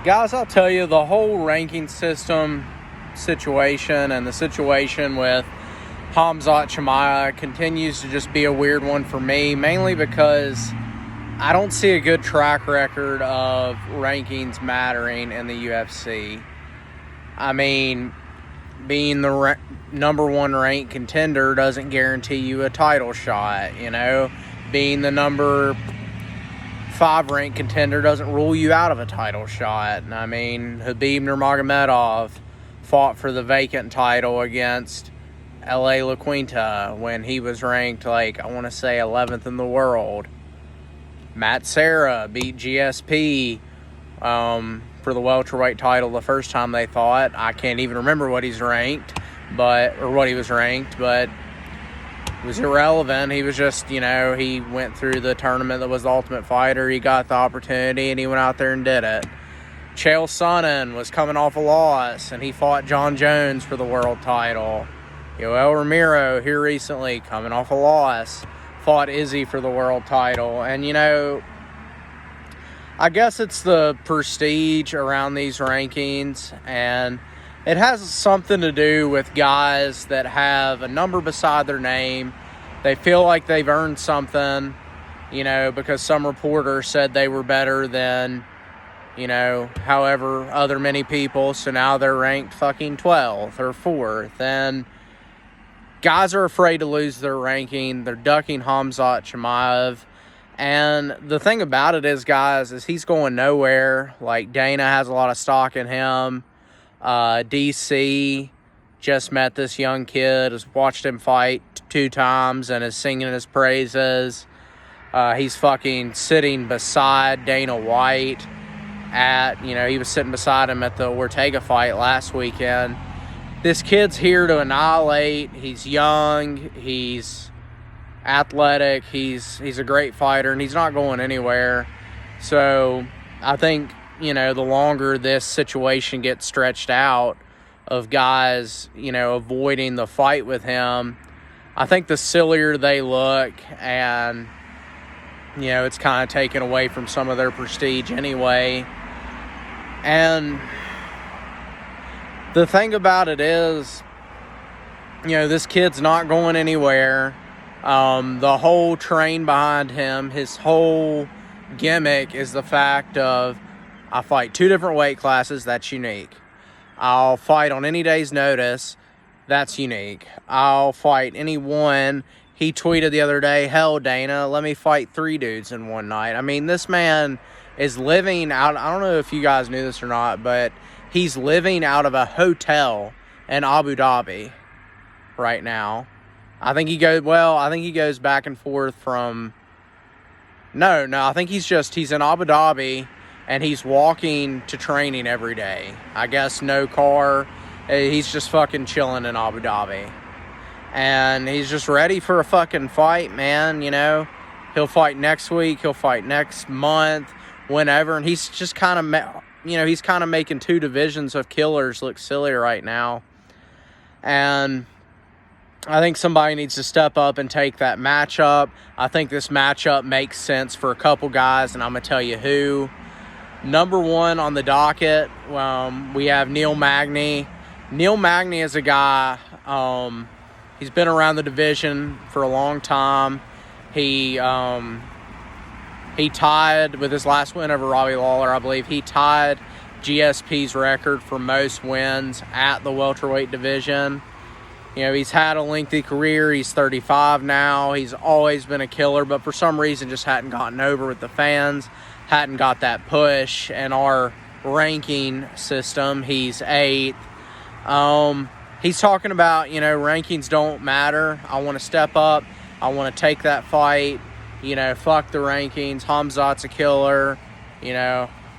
Guys, I'll tell you, the whole ranking system situation and the situation with Khamzat Chimaev continues to just be a weird one for me, mainly because I don't see a good track record of rankings mattering in the UFC. I mean, being the number one ranked contender doesn't guarantee you a title shot, you know? Being the number 5 ranked contender doesn't rule you out of a title shot. I mean, Khabib Nurmagomedov fought for the vacant title against L.A. La Quinta when he was ranked, I want to say 11th in the world. Matt Serra beat GSP for the welterweight title the first time they fought. I can't even remember what he's ranked, what he was ranked, but it was irrelevant. He was just, he went through the tournament that was the Ultimate Fighter. He got the opportunity, and he went out there and did it. Chael Sonnen was coming off a loss, and he fought John Jones for the world title. Yoel Romero, here recently, coming off a loss, fought Izzy for the world title. And, I guess it's the prestige around these rankings, and it has something to do with guys that have a number beside their name. They feel like they've earned something, because some reporter said they were better than, however other many people. So now they're ranked fucking 12th or 4th. And guys are afraid to lose their ranking. They're ducking Khamzat Chimaev. And the thing about it is, guys, is he's going nowhere. Dana has a lot of stock in him. DC just met this young kid, has watched him fight 2 times and is singing his praises. He's fucking sitting beside Dana White he was sitting beside him at the Ortega fight last weekend. This kid's here to annihilate. He's young, he's athletic, he's a great fighter, and he's not going anywhere. So I think the longer this situation gets stretched out of guys, avoiding the fight with him, I think the sillier they look, and, it's kind of taken away from some of their prestige anyway. And the thing about it is, this kid's not going anywhere. The whole train behind him, his whole gimmick is the fact of, I fight 2 different weight classes, that's unique. I'll fight on any day's notice, that's unique. I'll fight any one. He tweeted the other day, hell, Dana, let me fight 3 dudes in one night. I mean, this man is living out, I don't know if you guys knew this or not, but he's living out of a hotel in Abu Dhabi right now. I think he goes back and forth from, I think he's in Abu Dhabi, and he's walking to training every day. I guess no car. He's just fucking chilling in Abu Dhabi. And he's just ready for a fucking fight, man, He'll fight next week. He'll fight next month, whenever. And he's just kind of, he's kind of making 2 divisions of killers look silly right now. And I think somebody needs to step up and take that matchup. I think this matchup makes sense for a couple guys, and I'm going to tell you who. Number 1 on the docket, we have Neil Magny. Neil Magny is a guy, he's been around the division for a long time. He tied, with his last win over Robbie Lawler, I believe, he tied GSP's record for most wins at the welterweight division. He's had a lengthy career. He's 35 now. He's always been a killer, but for some reason just hadn't gotten over with the fans, hadn't got that push in our ranking system. He's 8th. He's talking about, rankings don't matter. I want to step up. I want to take that fight. Fuck the rankings. Khamzat's a killer.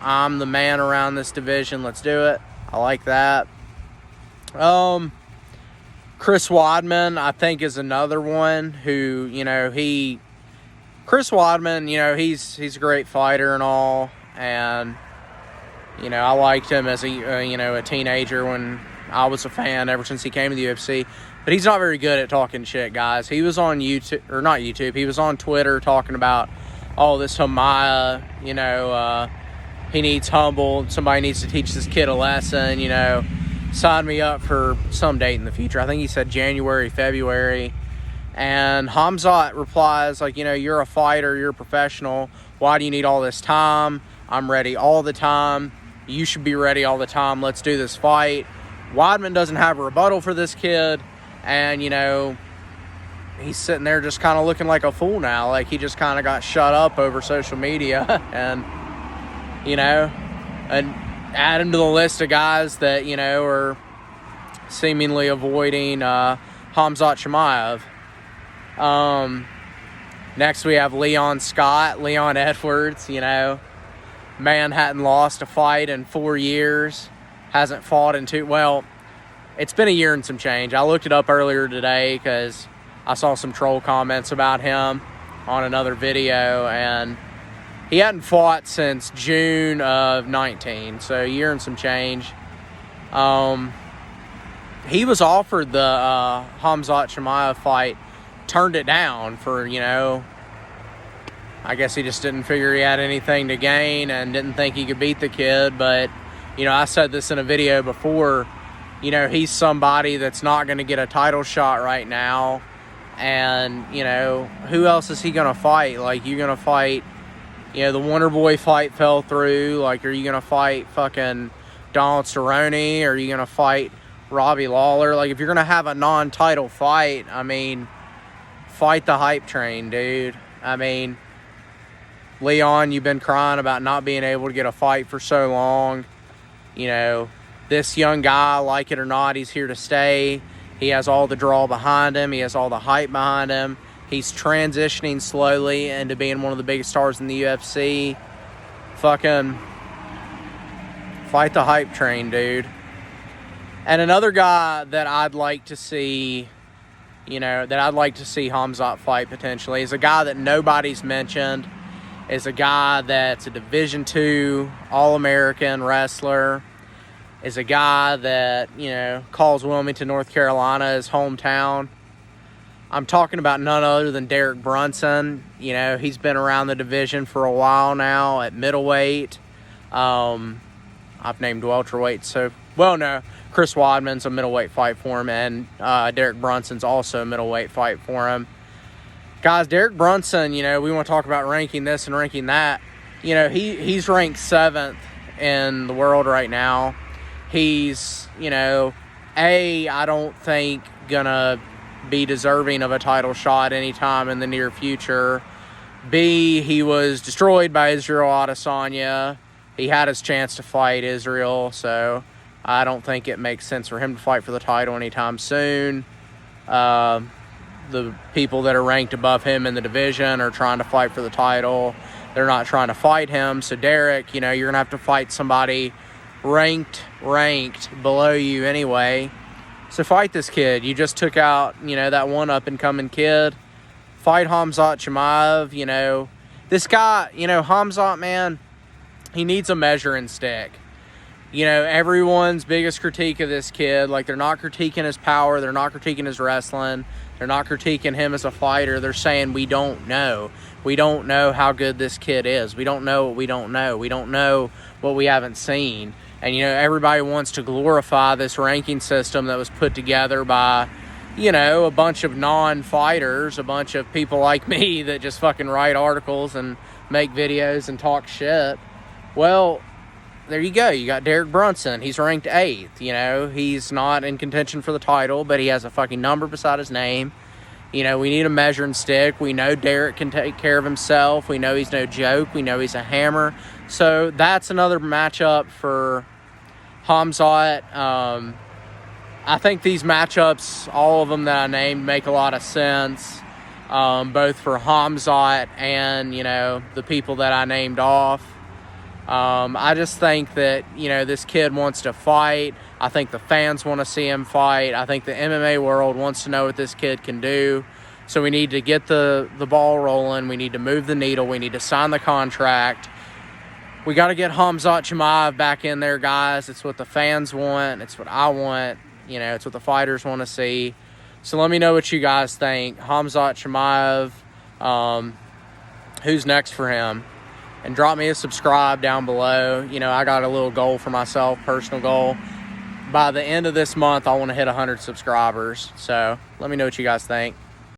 I'm the man around this division. Let's do it. I like that. Chris Weidman, I think, is another one who, Chris Weidman, he's a great fighter and all, and, I liked him as a teenager when I was a fan ever since he came to the UFC, but he's not very good at talking shit, guys. He was on YouTube, or not YouTube, he was on Twitter talking about, this Chimaev, he needs humbled. Somebody needs to teach this kid a lesson, you know. Sign me up for some date in the future. I think he said January, February. And Khamzat replies, like, you know, you're a fighter, you're a professional. Why do you need all this time? I'm ready all the time. You should be ready all the time. Let's do this fight. Weidman doesn't have a rebuttal for this kid. And, you know, he's sitting there just kind of looking like a fool now. Like, he just kind of got shut up over social media. And, you know, and add him to the list of guys that, you know, are seemingly avoiding Khamzat Chimaev. Next we have Leon Edwards. You know, man hadn't lost a fight in 4 years, hasn't fought in well, it's been a year and some change. I looked it up earlier today because I saw some troll comments about him on another video, and he hadn't fought since June of 19, so a year and some change. He was offered the Khamzat Chimaev fight, turned it down for, you know, I guess he just didn't figure he had anything to gain and didn't think he could beat the kid. But, you know, I said this in a video before, you know, he's somebody that's not going to get a title shot right now. And, you know, who else is he going to fight? Like, you're going to fight, you know, the Wonder Boy fight fell through. Like, are you going to fight fucking Donald Cerrone? Or are you going to fight Robbie Lawler? Like, if you're going to have a non-title fight, I mean, fight the hype train, dude. I mean, Leon, you've been crying about not being able to get a fight for so long. You know, this young guy, like it or not, he's here to stay. He has all the draw behind him. He has all the hype behind him. He's transitioning slowly into being one of the biggest stars in the UFC. Fucking fight the hype train, dude. And another guy that I'd like to see, you know, that I'd like to see Khamzat fight potentially is a guy that nobody's mentioned. Is a guy that's a Division II All-American wrestler. Is a guy that, you know, calls Wilmington, North Carolina his hometown. I'm talking about none other than Derek Brunson. You know, he's been around the division for a while now at middleweight. I've named welterweight, so, well, no. Chris Weidman's a middleweight fight for him, and Derek Brunson's also a middleweight fight for him. Guys, Derek Brunson, you know, we want to talk about ranking this and ranking that. You know, he's ranked 7th in the world right now. He's, you know, I don't think gonna be deserving of a title shot anytime in the near future. B, he was destroyed by Israel Adesanya. He had his chance to fight Israel, so I don't think it makes sense for him to fight for the title anytime soon. The people that are ranked above him in the division are trying to fight for the title. They're not trying to fight him. So, Derek, you know, you're going to have to fight somebody ranked below you anyway. So, fight this kid. You just took out, you know, that one up-and-coming kid. Fight Khamzat Chimaev, you know. This guy, you know, Khamzat, man, he needs a measuring stick. You know, everyone's biggest critique of this kid, like, they're not critiquing his power. They're not critiquing his wrestling. They're not critiquing him as a fighter. They're saying, we don't know. We don't know how good this kid is. We don't know what we don't know. We don't know what we haven't seen. And, you know, everybody wants to glorify this ranking system that was put together by, you know, a bunch of non-fighters, a bunch of people like me that just fucking write articles and make videos and talk shit. Well, there you go. You got Derek Brunson. He's ranked 8th. You know, he's not in contention for the title, but he has a fucking number beside his name. You know, we need a measuring stick. We know Derek can take care of himself. We know he's no joke. We know he's a hammer. So that's another matchup for Khamzat. I think these matchups, all of them that I named, make a lot of sense, both for Khamzat and, you know, the people that I named off. I just think that, you know, this kid wants to fight. I think the fans want to see him fight. I think the MMA world wants to know what this kid can do. So we need to get the ball rolling. We need to move the needle. We need to sign the contract. We got to get Khamzat Chimaev back in there, guys. It's what the fans want. It's what I want. You know, it's what the fighters want to see. So let me know what you guys think. Khamzat Chimaev, who's next for him? and drop me a subscribe down below. You know, I got a little goal for myself, personal goal. By the end of this month, I want to hit 100 subscribers. So let me know what you guys think.